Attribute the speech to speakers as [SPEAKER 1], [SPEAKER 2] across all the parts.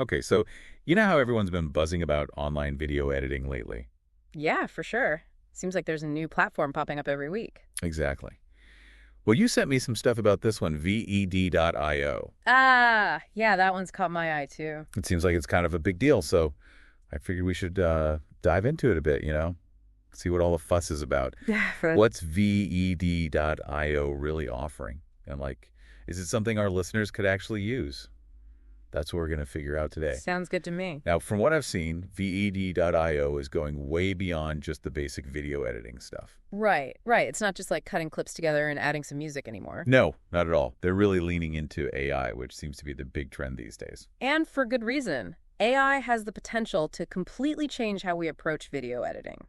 [SPEAKER 1] Okay, so you know how everyone's been buzzing about online video editing lately?
[SPEAKER 2] Yeah, for sure. Seems like there's a new platform popping up every week.
[SPEAKER 1] Exactly. Well, you sent me some stuff about this one, VED.io.
[SPEAKER 2] Ah, yeah, that one's caught my eye too.
[SPEAKER 1] It seems like it's kind of a big deal, so I figured we should dive into it a bit, see what all the fuss is about.
[SPEAKER 2] Yeah, for
[SPEAKER 1] What's VED.io really offering? And, is it something our listeners could actually use? That's what we're going to figure out today.
[SPEAKER 2] sounds good to me.
[SPEAKER 1] Now, from what I've seen, VED.io is going way beyond just the basic video editing stuff.
[SPEAKER 2] Right, right. It's not just like cutting clips together and adding some music anymore.
[SPEAKER 1] No, not at all. They're really leaning into AI, which seems to be the big trend these days.
[SPEAKER 2] And for good reason. AI has the potential to completely change how we approach video editing.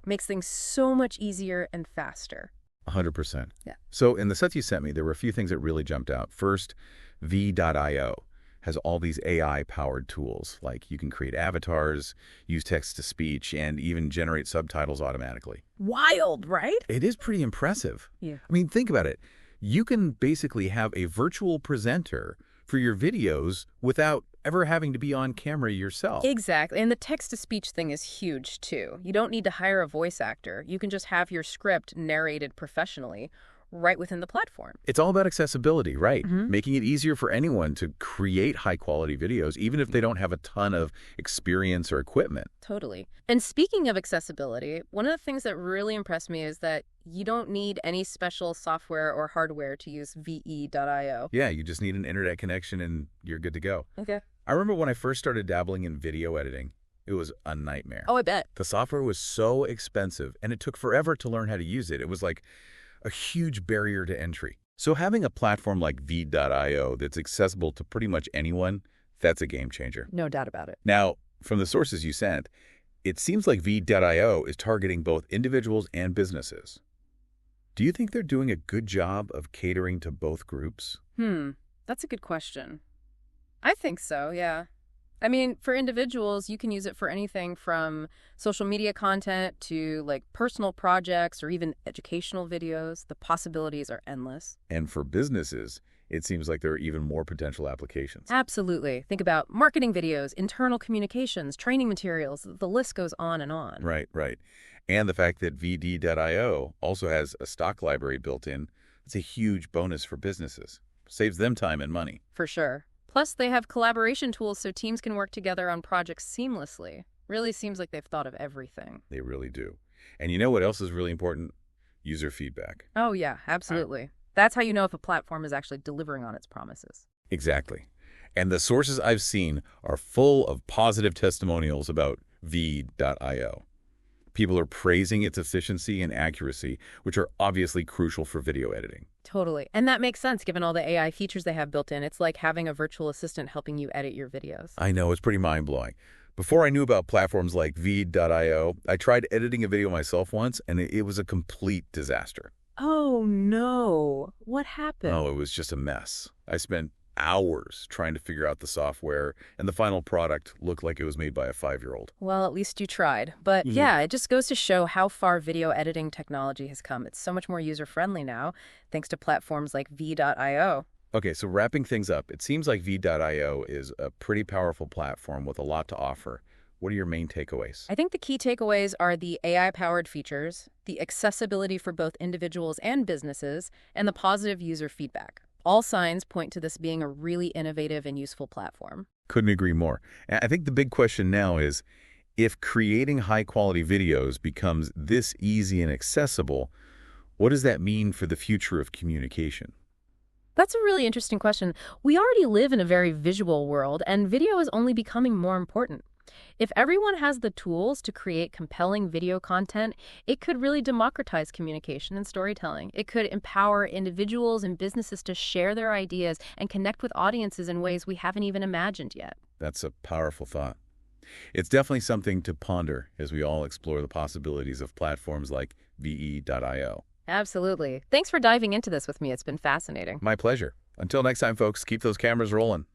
[SPEAKER 2] Makes things so much easier and faster.
[SPEAKER 1] 100%.
[SPEAKER 2] Yeah.
[SPEAKER 1] So in the sets you sent me, there were a few things that really jumped out. First, V.io has all these AI-powered tools, like you can create avatars, use text-to-speech, and even generate subtitles automatically.
[SPEAKER 2] Wild, right?
[SPEAKER 1] It is pretty impressive.
[SPEAKER 2] Yeah.
[SPEAKER 1] I mean, think about it. You can basically have a virtual presenter for your videos without ever having to be on camera yourself.
[SPEAKER 2] Exactly. And the text-to-speech thing is huge, too. You don't need to hire a voice actor. You can just have your script narrated professionally right within the platform.
[SPEAKER 1] It's all about accessibility, right?
[SPEAKER 2] Mm-hmm.
[SPEAKER 1] Making it easier for anyone to create high-quality videos, even if they don't have a ton of experience or equipment.
[SPEAKER 2] Totally. And speaking of accessibility, one of the things that really impressed me is that you don't need any special software or hardware to use VE.io.
[SPEAKER 1] Yeah, you just need an internet connection and you're good to go.
[SPEAKER 2] Okay.
[SPEAKER 1] I remember when I first started dabbling in video editing, it was a nightmare.
[SPEAKER 2] Oh, I bet.
[SPEAKER 1] The software was so expensive, and it took forever to learn how to use it. It was like a huge barrier to entry. So having a platform like V.io that's accessible to pretty much anyone, that's a game changer.
[SPEAKER 2] No doubt about it.
[SPEAKER 1] Now, from the sources you sent, it seems like V.io is targeting both individuals and businesses. Do you think they're doing a good job of catering to both groups?
[SPEAKER 2] That's a good question. I think so, yeah. I mean, for individuals, you can use it for anything from social media content to like personal projects or even educational videos. The possibilities are endless.
[SPEAKER 1] And for businesses, it seems like there are even more potential applications.
[SPEAKER 2] Absolutely. Think about marketing videos, internal communications, training materials. The list goes on and on.
[SPEAKER 1] Right, right. And the fact that VD.io also has a stock library built in, that's a huge bonus for businesses. Saves them time and money.
[SPEAKER 2] For sure. Plus, they have collaboration tools so teams can work together on projects seamlessly. Really seems like they've thought of everything.
[SPEAKER 1] They really do. And you know what else is really important? User feedback.
[SPEAKER 2] Oh, yeah, absolutely. That's how you know if a platform is actually delivering on its promises.
[SPEAKER 1] Exactly. And the sources I've seen are full of positive testimonials about V.io. People are praising its efficiency and accuracy, which are obviously crucial for video editing.
[SPEAKER 2] Totally. And that makes sense given all the AI features they have built in. It's like having a virtual assistant helping you edit your videos.
[SPEAKER 1] I know, it's pretty mind-blowing. Before I knew about platforms like V.io, I tried editing a video myself once, and it was a complete disaster.
[SPEAKER 2] Oh, no. What happened?
[SPEAKER 1] Oh, it was just a mess. I spent hours trying to figure out the software, and the final product looked like it was made by a 5-year-old.
[SPEAKER 2] Well, at least you tried. But yeah, it just goes to show how far video editing technology has come. It's so much more user-friendly now, thanks to platforms like V.io.
[SPEAKER 1] Okay, so wrapping things up, it seems like V.io is a pretty powerful platform with a lot to offer. What are your main takeaways?
[SPEAKER 2] I think the key takeaways are the AI-powered features, the accessibility for both individuals and businesses, and the positive user feedback. All signs point to this being a really innovative and useful platform.
[SPEAKER 1] Couldn't agree more. I think the big question now is, if creating high-quality videos becomes this easy and accessible, what does that mean for the future of communication?
[SPEAKER 2] That's a really interesting question. We already live in a very visual world, and video is only becoming more important. If everyone has the tools to create compelling video content, it could really democratize communication and storytelling. It could empower individuals and businesses to share their ideas and connect with audiences in ways we haven't even imagined yet.
[SPEAKER 1] That's a powerful thought. It's definitely something to ponder as we all explore the possibilities of platforms like VE.io.
[SPEAKER 2] Absolutely. Thanks for diving into this with me. It's been fascinating.
[SPEAKER 1] My pleasure. Until next time, folks, keep those cameras rolling.